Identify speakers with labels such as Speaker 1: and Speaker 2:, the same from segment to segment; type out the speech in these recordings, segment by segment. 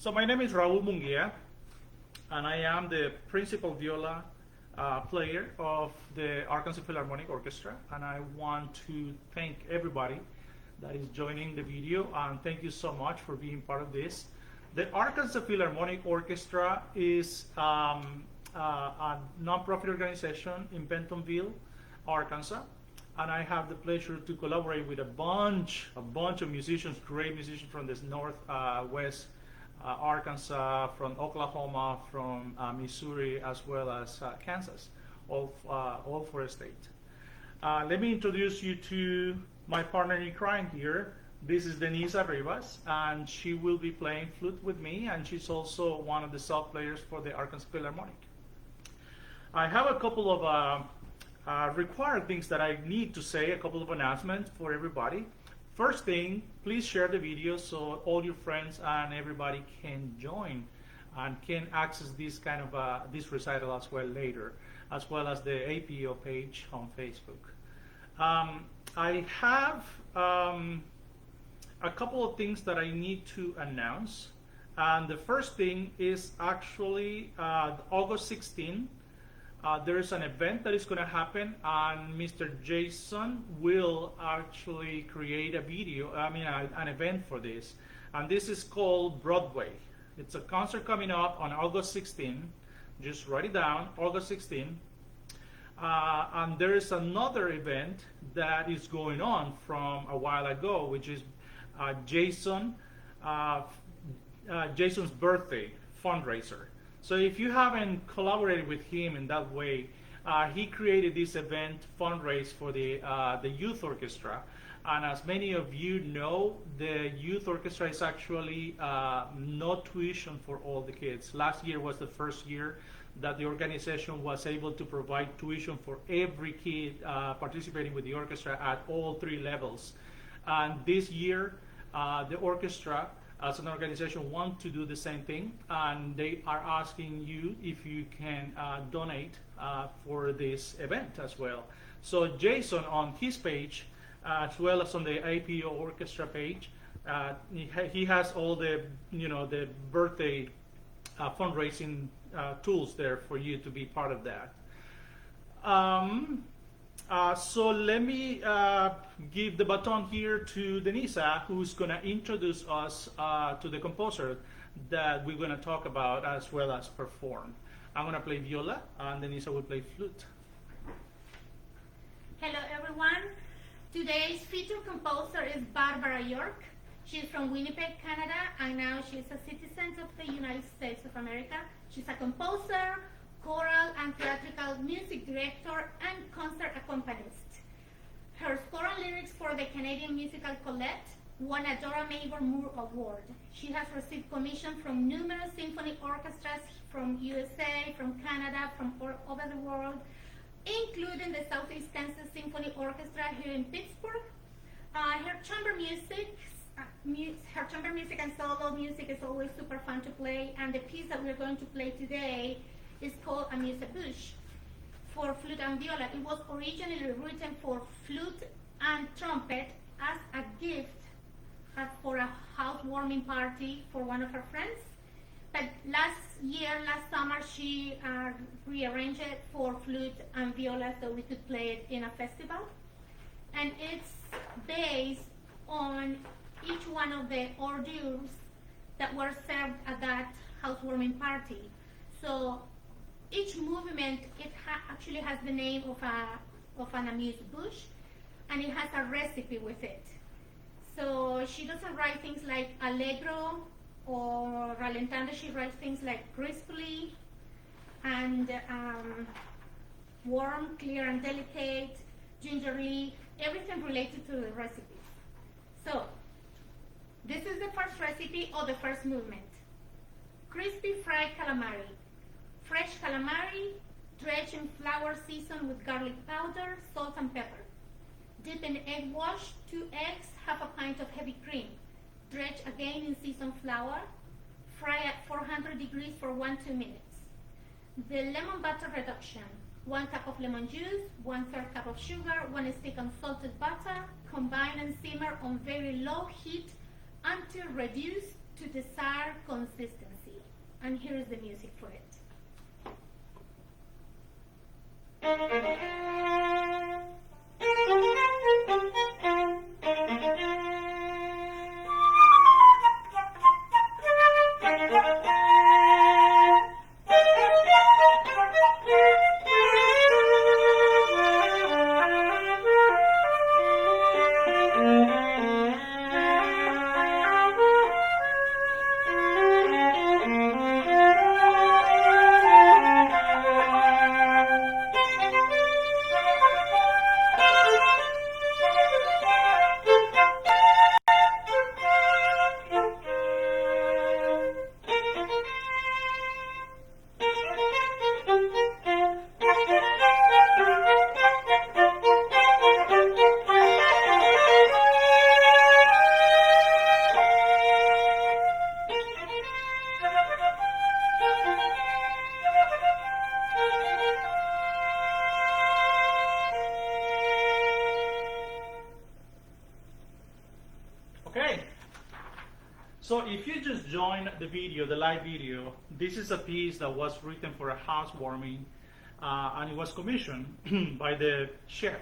Speaker 1: So my name is Raúl Munguía, and I am the principal viola player of the Arkansas Philharmonic Orchestra, and I want to thank everybody that is joining the video, and thank you so much for being part of this. The Arkansas Philharmonic Orchestra is a non-profit organization in Bentonville, Arkansas, and I have the pleasure to collaborate with a bunch of musicians, great musicians from this northwest Arkansas, from Oklahoma, from Missouri, as well as Kansas, all for a state. Let me introduce you to my partner in crime here. This is Denissa Rivas, and she will be playing flute with me, and she's also one of the sub players for the Arkansas Philharmonic. I have a couple of required things that I need to say, a couple of announcements for everybody. First thing, please share the video so all your friends and everybody can join and can access this kind of this recital as well later, as well as the APO page on Facebook. I have a couple of things that I need to announce, and the first thing is actually August 16. There is an event that is going to happen, and Mr. Jason will actually create a video, an event for this. And this is called Broadway. It's a concert coming up on August 16. Just write it down, August 16. And there is another event that is going on from a while ago, which is Jason's birthday fundraiser. So if you haven't collaborated with him in that way, he created this event fundraise for the youth orchestra. And as many of you know, the youth orchestra is actually no tuition for all the kids. Last year was the first year that the organization was able to provide tuition for every kid participating with the orchestra at all 3 levels. And this year, the orchestra as an organization want to do the same thing, and they are asking you if you can donate for this event as well. So Jason on his page, as well as on the APO orchestra page, he has all the the birthday fundraising tools there for you to be part of that. So let me give the baton here to Denissa, who's going to introduce us to the composer that we're going to talk about as well as perform. I'm going to play viola, and Denissa will play flute.
Speaker 2: Hello everyone. Today's featured composer is Barbara York. She's from Winnipeg, Canada, and now she's a citizen of the United States of America. She's a composer, choral and theatrical music director, and concert accompanist. Her score and lyrics for the Canadian musical Colette won a Dora Mabel Moore Award. She has received commissions from numerous symphony orchestras from USA, from Canada, from all over the world, including the Southeast Kansas Symphony Orchestra here in Pittsburgh. Her chamber music and solo music is always super fun to play, and the piece that we're going to play today is called Amuse-Bouche for flute and viola. It was originally written for flute and trumpet as a gift for a housewarming party for one of her friends. But last summer, she rearranged it for flute and viola so we could play it in a festival. And it's based on each one of the hors d'oeuvres that were served at that housewarming party. So each movement, actually has the name of an amuse-bouche, and it has a recipe with it. So she doesn't write things like allegro or rallentando. She writes things like crisply and warm, clear and delicate, gingerly, everything related to the recipes. So this is the first recipe or the first movement. Crispy fried calamari. Fresh calamari, dredge in flour seasoned with garlic powder, salt and pepper. Dip in egg wash, 2 eggs, half a pint of heavy cream. Dredge again in seasoned flour. Fry at 400 degrees for 1-2 minutes. The lemon butter reduction. 1 cup of lemon juice, 1/3 cup of sugar, 1 stick of salted butter. Combine and simmer on very low heat until reduced to desired consistency. And here is the music for it.
Speaker 1: So if you just join the video, the live video, this is a piece that was written for a housewarming, and it was commissioned by the chef,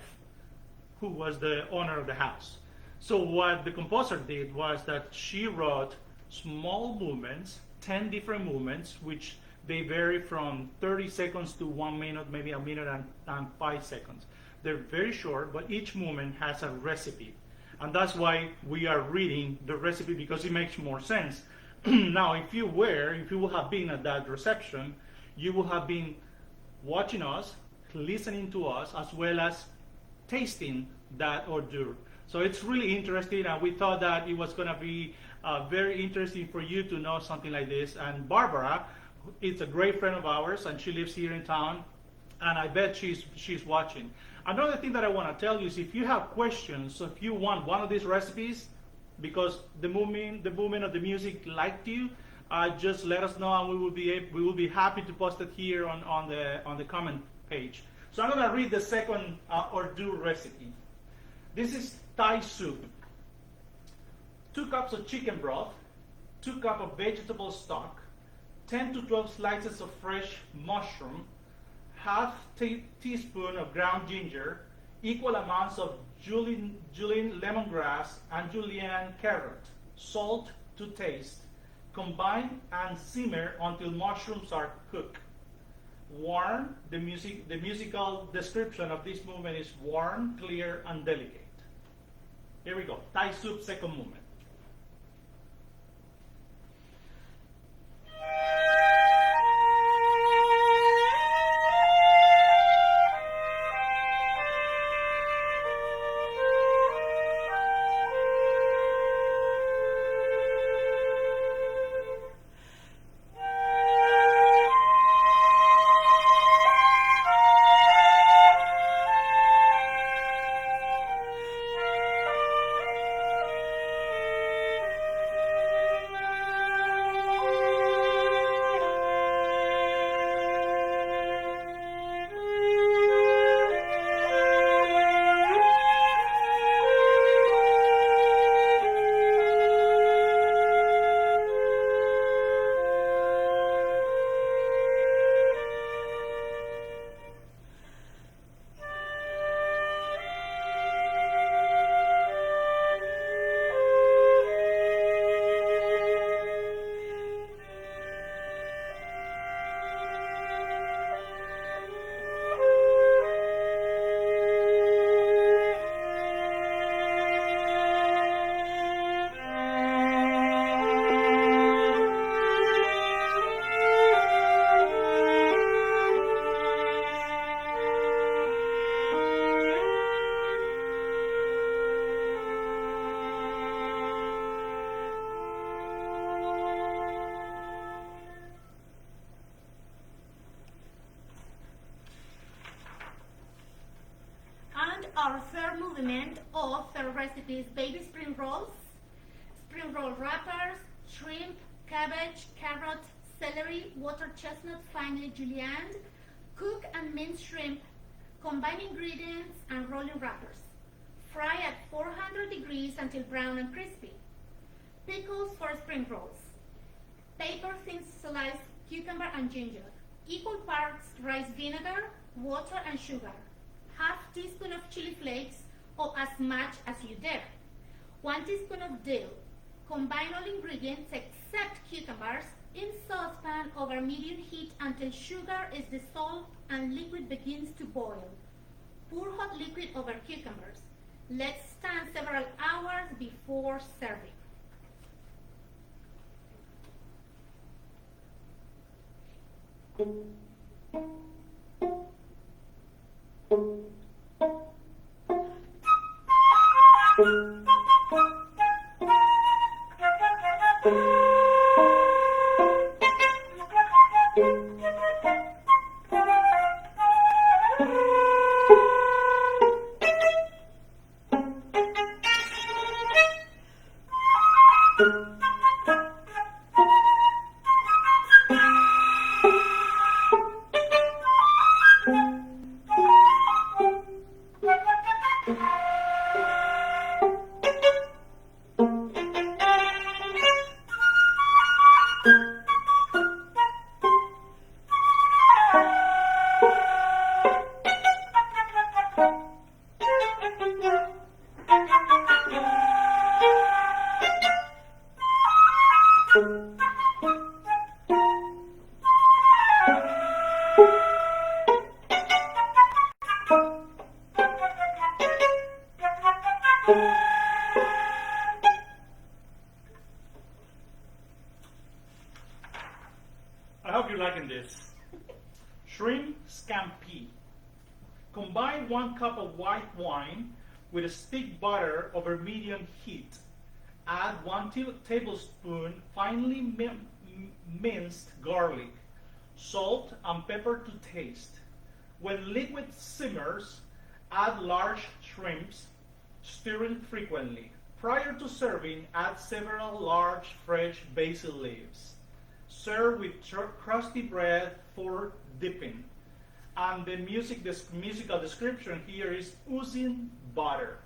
Speaker 1: who was the owner of the house. So what the composer did was that she wrote small movements, 10 different movements, which they vary from 30 seconds to 1 minute, maybe a minute and 5 seconds. They're very short, but each movement has a recipe. And that's why we are reading the recipe, because it makes more sense. Now, if you would have been at that reception, you would have been watching us, listening to us, as well as tasting that hors d'oeuvre. So it's really interesting, and we thought that it was going to be very interesting for you to know something like this. And Barbara is a great friend of ours, and she lives here in town, and I bet she's watching. Another thing that I want to tell you is, if you have questions, so if you want one of these recipes, because the movement of the music liked you, just let us know, and we will be happy to post it here on the comment page. So I'm going to read the second hors d'oeuvre recipe. This is Thai soup. 2 cups of chicken broth, 2 cups of vegetable stock, 10 to 12 slices of fresh mushroom, half teaspoon of ground ginger, equal amounts of julienne lemongrass and julienne carrot, salt to taste. Combine and simmer until mushrooms are cooked. Warm, the musical description of this movement is warm, clear, and delicate. Here we go. Thai soup, second movement.
Speaker 2: Our third movement or third recipe is baby spring rolls, spring roll wrappers, shrimp, cabbage, carrot, celery, water chestnut, finely julienned, cook and mince shrimp, combine ingredients and roll in wrappers. Fry at 400 degrees until brown and crispy. Pickles for spring rolls. sliced cucumber and ginger, equal parts rice vinegar, water and sugar, half teaspoon of chili flakes or as much as you dare, 1 teaspoon of dill. Combine all ingredients except cucumbers in saucepan over medium heat until sugar is dissolved and liquid begins to boil. Pour hot liquid over cucumbers. Let stand several hours before serving.
Speaker 1: I hope you're liking this. Shrimp scampi. Combine 1 cup of white wine with a stick butter over medium heat. Add 1 tablespoon finely minced garlic, salt and pepper to taste. When liquid simmers, add large shrimps, stirring frequently. Prior to serving, add several large fresh basil leaves. Serve with crusty bread for dipping. And the musical description here is oozing butter.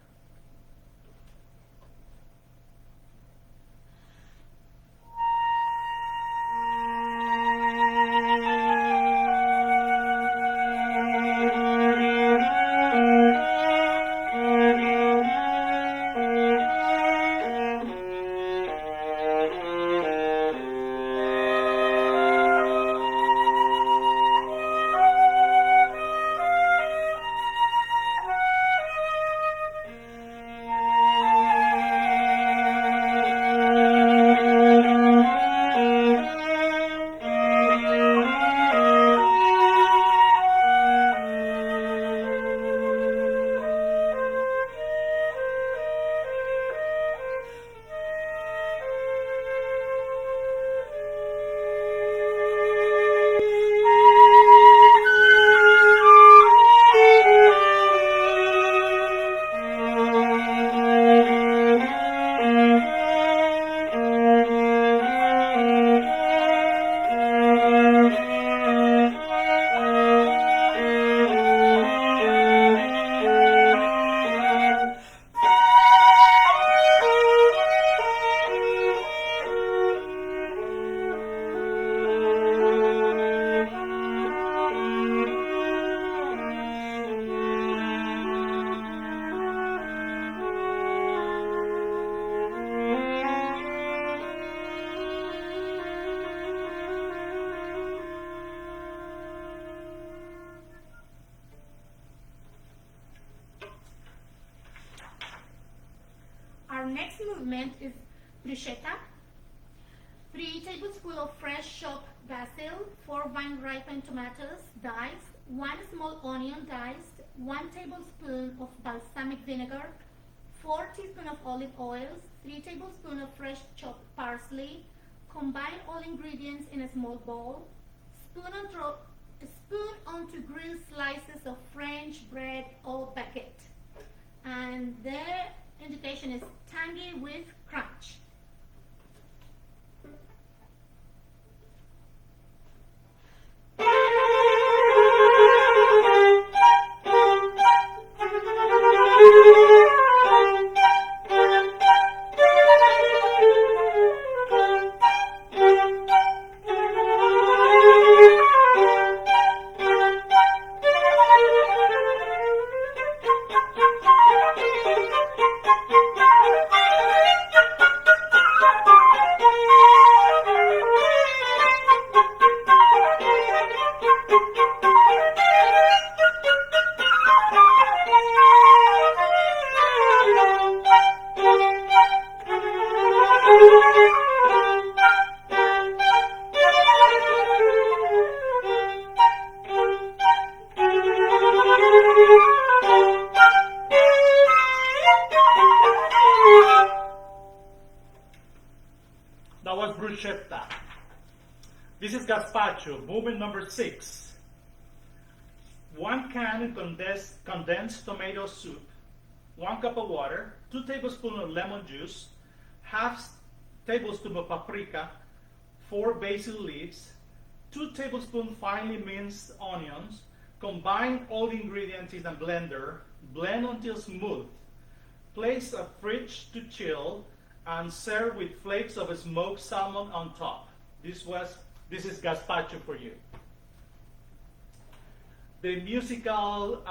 Speaker 1: Our next movement is bruschetta. 3 tablespoons of fresh chopped basil, 4 vine-ripened tomatoes diced, 1 small onion diced, 1 tablespoon of balsamic vinegar, 4 teaspoons of olive oil, 3 tablespoons of fresh chopped parsley. Combine all ingredients in a small bowl. Spoon onto grilled slices of French bread or baguette. And the indication is tangy with crunch. This is gazpacho, movement number 6. 1 can condensed tomato soup, 1 cup of water, 2 tablespoons of lemon juice, half tablespoon of paprika, 4 basil leaves, 2 tablespoons finely minced onions. Combine all the ingredients in a blender, blend until smooth. Place a fridge to chill and serve with flakes of smoked salmon on top. This is gazpacho for you. The musical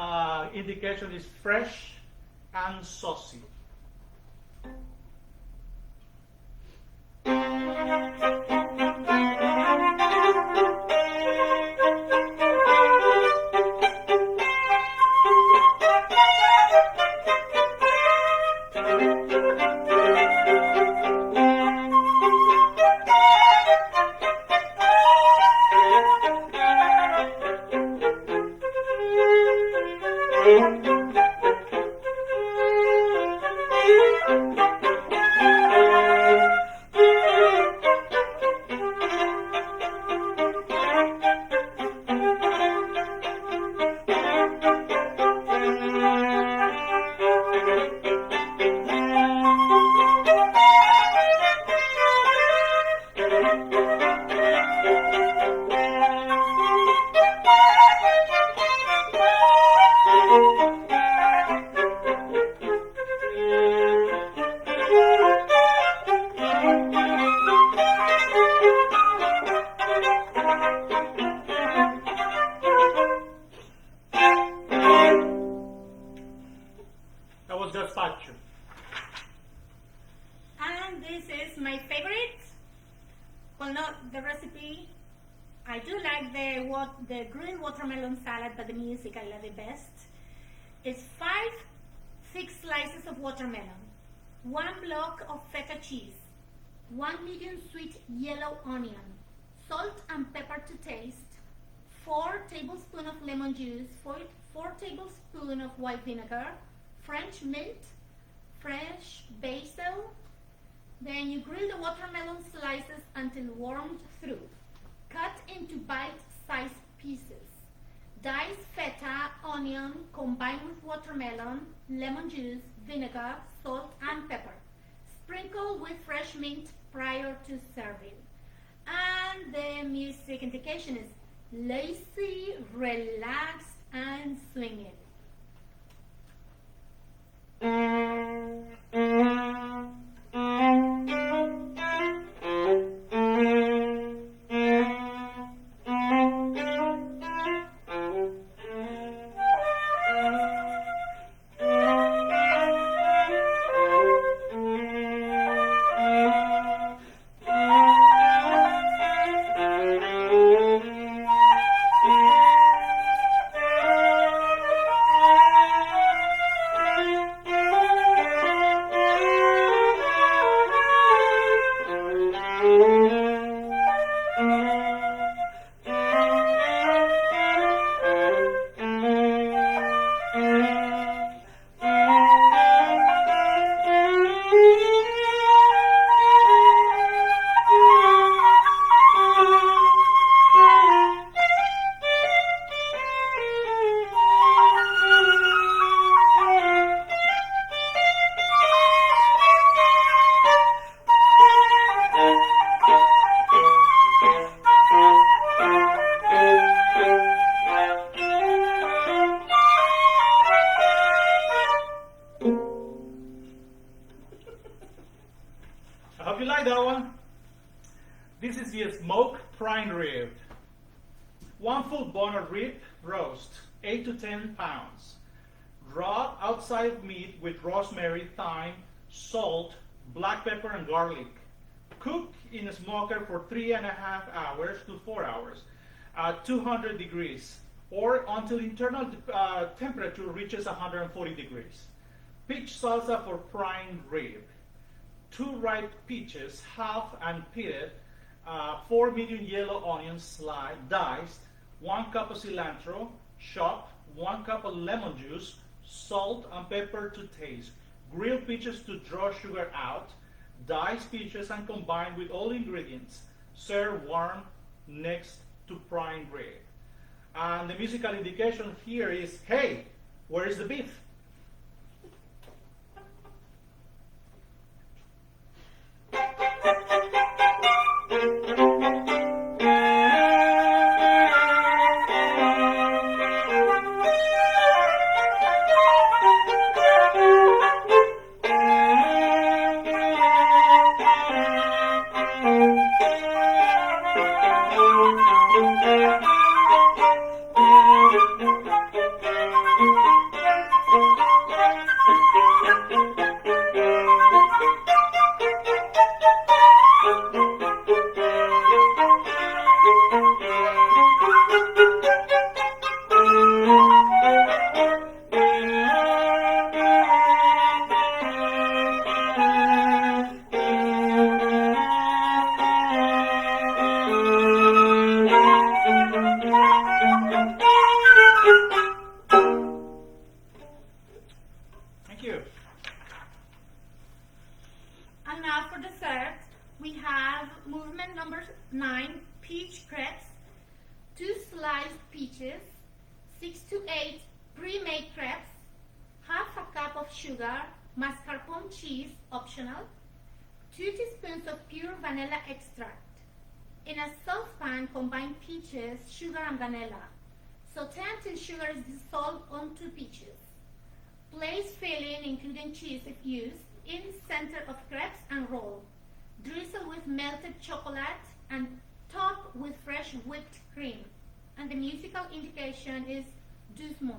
Speaker 1: indication is fresh and saucy. That was gazpacho.
Speaker 2: And this is my favorite. Well, not the recipe. I do like the green watermelon salad, but the music I love it best. It's 5 thick slices of watermelon, 1 block of feta cheese, 1 medium sweet yellow onion, salt and pepper to taste, 4 tablespoons of lemon juice, 4 tablespoons of white vinegar, French mint, fresh basil. Then you grill the watermelon slices until warmed through. Cut into bite-sized pieces. Dice feta, onion, combine with watermelon, lemon juice, vinegar, salt, and pepper. Sprinkle with fresh mint prior to serving. And the music indication is lazy, relaxed, and swinging.
Speaker 1: I hope you like that one. This is the smoked prime rib. 1 full bone of rib roast, 8 to 10 pounds. Raw outside meat with rosemary, thyme, salt, black pepper, and garlic. Cook in a smoker for 3.5 hours to 4 hours at 200 degrees or until internal temperature reaches 140 degrees. Peach salsa for prime rib. 2 ripe peaches, half and pitted, 4 medium yellow onions diced, 1 cup of cilantro, chopped, 1 cup of lemon juice, salt and pepper to taste. Grill peaches to draw sugar out. Dice peaches and combine with all ingredients. Serve warm next to prime rib. And the musical indication here is, hey, where is the beef? Thank you.
Speaker 2: And now for dessert, we have movement number 9, peach crepes, 2 sliced peaches, 6 to 8 pre-made crepes, half a cup of sugar, mascarpone cheese, optional, 2 teaspoons of pure vanilla extract. In a saucepan, combine peaches, sugar, and vanilla. Saute until sugar is dissolved onto peaches. Place filling, including cheese if used, in center of crepes and roll. Drizzle with melted chocolate and top with fresh whipped cream. And the musical indication is doucement.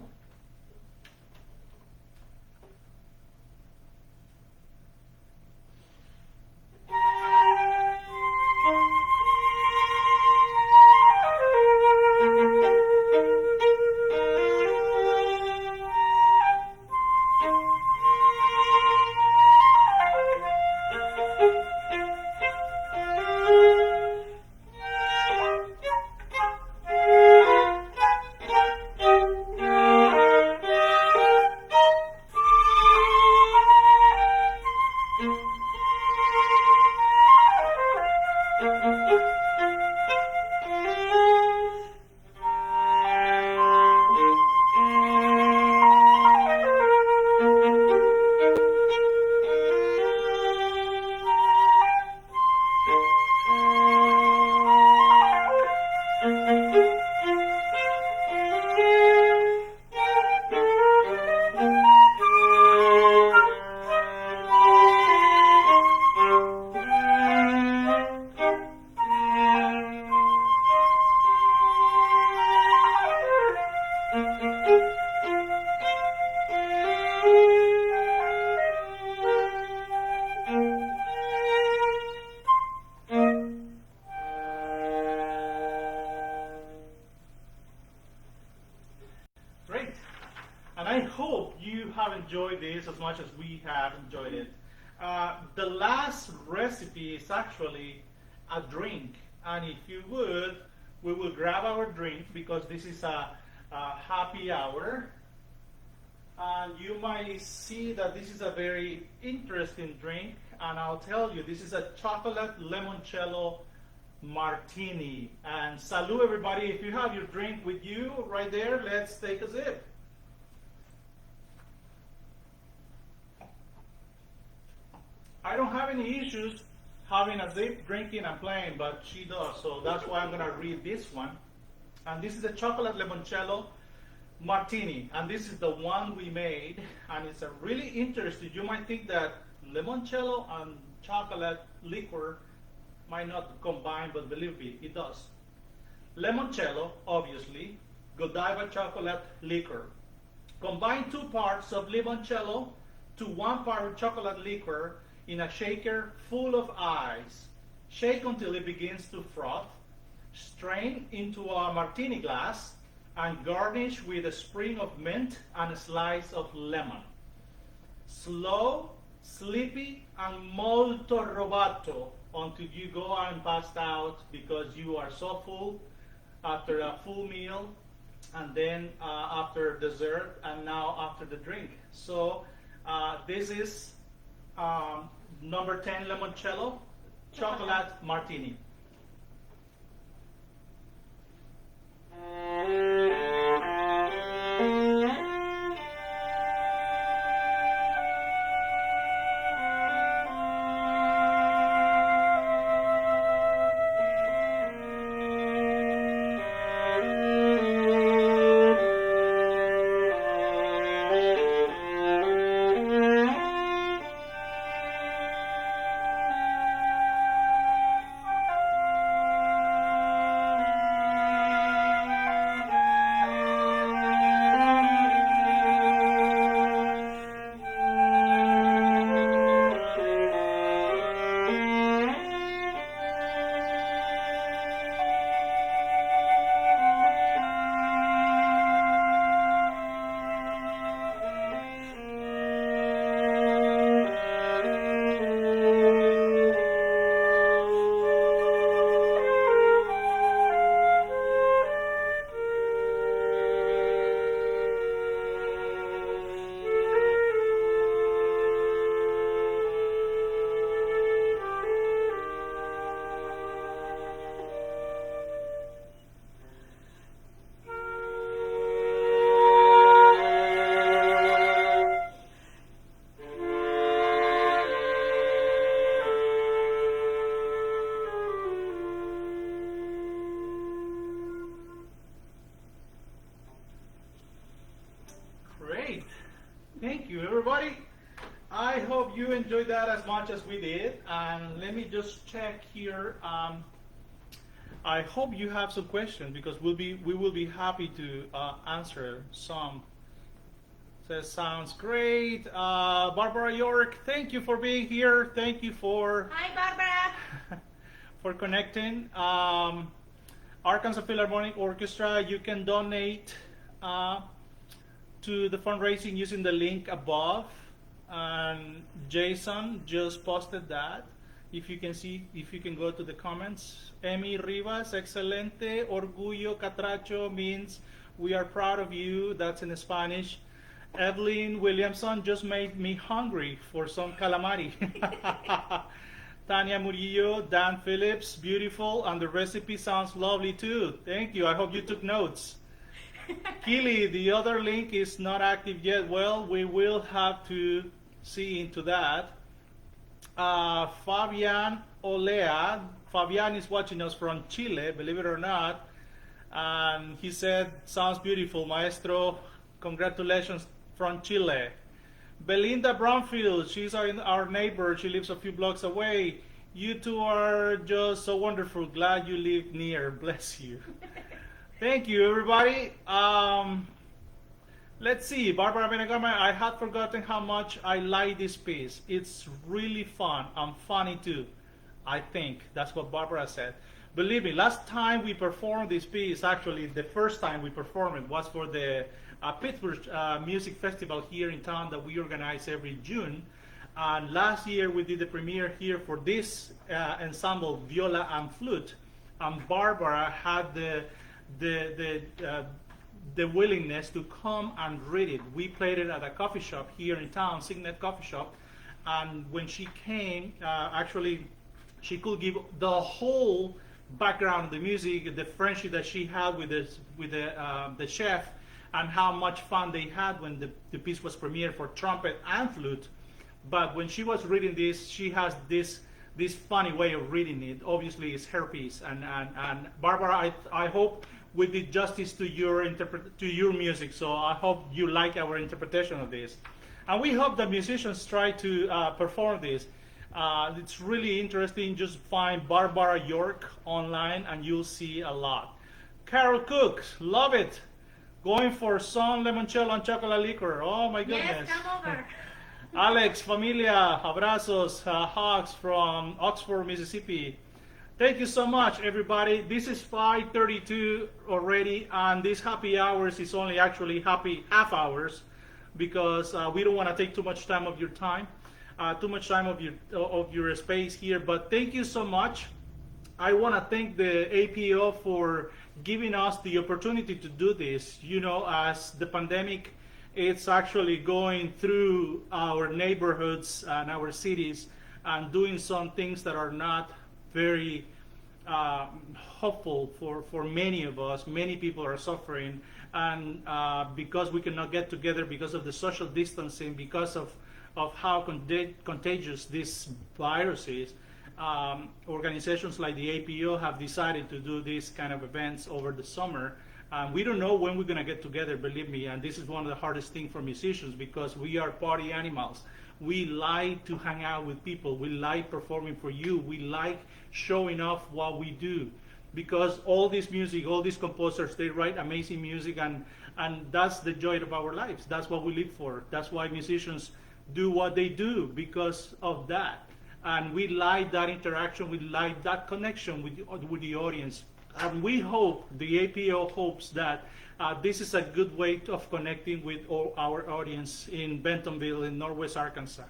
Speaker 1: Great. And I hope you have enjoyed this as much as we have enjoyed it. The last recipe is actually a drink. And if you would, we will grab our drink because this is a happy hour. And you might see that this is a very interesting drink. And I'll tell you, this is a chocolate limoncello martini. And salud, everybody. If you have your drink with you right there, let's take a sip. I don't have any issues having a sip, drinking, and playing, but she does. So that's why I'm going to read this one. And this is a chocolate limoncello martini. And this is the one we made. And it's a really interesting. You might think that limoncello and chocolate liquor might not combine, but believe me, it does. Limoncello, obviously, Godiva chocolate liquor. Combine 2 parts of limoncello to 1 part of chocolate liquor in a shaker full of ice. Shake until it begins to froth. Strain into a martini glass and garnish with a sprig of mint and a slice of lemon. Slow, sleepy, and molto robato until you go and pass out because you are so full after a full meal, and then after dessert, and now after the drink. So this is number 10 limoncello chocolate martini. you enjoyed that as much as we did. And let me just check here. I hope you have some questions because we will be happy to answer some. Says sounds great. Barbara York, thank you for being here. Thank you for
Speaker 2: Hi, Barbara.
Speaker 1: for connecting. Arkansas Philharmonic Orchestra, you can donate to the fundraising using the link above. And Jason just posted that. If you can see, if you can go to the comments. Emi Rivas, excelente. Orgullo Catracho means we are proud of you. That's in Spanish. Evelyn Williamson just made me hungry for some calamari. Tanya Murillo, Dan Phillips, beautiful, and the recipe sounds lovely too. Thank you. I hope you took notes. Keely, the other link is not active yet. Well, we will have to see into that. Fabian Olea. Fabian is watching us from Chile, believe it or not. And he said, sounds beautiful, maestro. Congratulations from Chile. Belinda Bromfield, she's our neighbor. She lives a few blocks away. You two are just so wonderful. Glad you live near. Bless you. Thank you, everybody. Let's see. Barbara Benegama, I had forgotten how much I like this piece. It's really fun and funny too. I think that's what Barbara said. Believe me, last time we performed this piece, actually the first time we performed it was for the Pittsburgh Music Festival here in town that we organize every June. And last year we did the premiere here for this ensemble, viola and flute. And Barbara had the willingness to come and read it. We played it at a coffee shop here in town, Signet Coffee Shop. And when she came, actually, she could give the whole background of the music, the friendship that she had with the chef, and how much fun they had when the piece was premiered for trumpet and flute. But when she was reading this, she has this funny way of reading it. Obviously, it's her piece. And Barbara, I hope we did justice to your music. So I hope you like our interpretation of this. And we hope that musicians try to perform this. It's really interesting. Just find Barbara York online and you'll see a lot. Carol Cook, love it. Going for some limoncello and chocolate liquor. Oh my goodness.
Speaker 2: Yes, come over.
Speaker 1: Alex, familia, abrazos, hugs from Oxford, Mississippi. Thank you so much, everybody. This is 5:32 already, and this happy hours is only actually happy half hours because we don't want to take too much time of your time, too much time of your space here. But thank you so much. I want to thank the APO for giving us the opportunity to do this. You know, as the pandemic, it's actually going through our neighborhoods and our cities and doing some things that are not very hopeful for many of us. Many people are suffering, and because we cannot get together because of the social distancing, because of how contagious this virus is, organizations like the APO have decided to do these kind of events over the summer. We don't know when we're going to get together, believe me, and this is one of the hardest things for musicians because we are party animals. We like to hang out with people. We like performing for you. We like showing off what we do because all this music, all these composers, they write amazing music, and that's the joy of our lives. That's what we live for. That's why musicians do what they do, because of that. And we like that interaction. We like that connection with the audience. And we hope, the APO hopes that this is a good way of connecting with our audience in Bentonville, in Northwest Arkansas.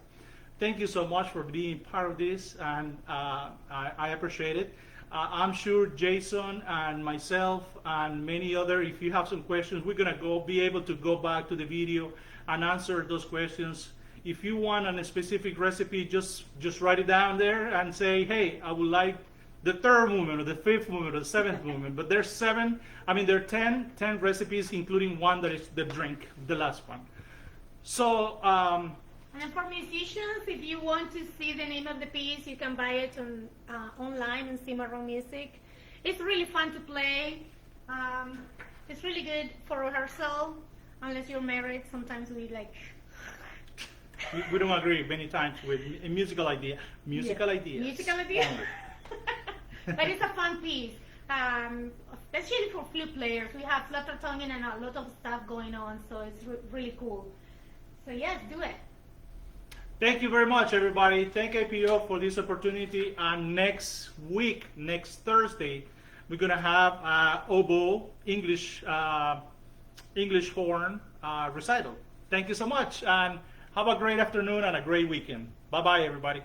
Speaker 1: Thank you so much for being part of this, and I appreciate it. I'm sure Jason and myself and many other, if you have some questions, we're going to be able to go back to the video and answer those questions. If you want a specific recipe, just write it down there and say, hey, I would like the third movement or the fifth movement or the seventh movement. But there are 10 recipes, including one that is the drink, the last one. So,
Speaker 2: and for musicians, if you want to see the name of the piece, you can buy it online on Cimarron Music. It's really fun to play. It's really good for rehearsal. Unless you're married, sometimes we like
Speaker 1: We don't agree many times with a musical idea. Musical
Speaker 2: Yeah.
Speaker 1: ideas.
Speaker 2: Musical ideas.
Speaker 1: only.
Speaker 2: But it's a fun piece, especially for flute players. We have flutter tonguing and a lot of stuff going on, so it's really cool. So yes, do it.
Speaker 1: Thank you very much, everybody. Thank APO for this opportunity. And next week, next Thursday, we're gonna have oboe English horn recital. Thank you so much, and have a great afternoon and a great weekend. Bye bye, everybody.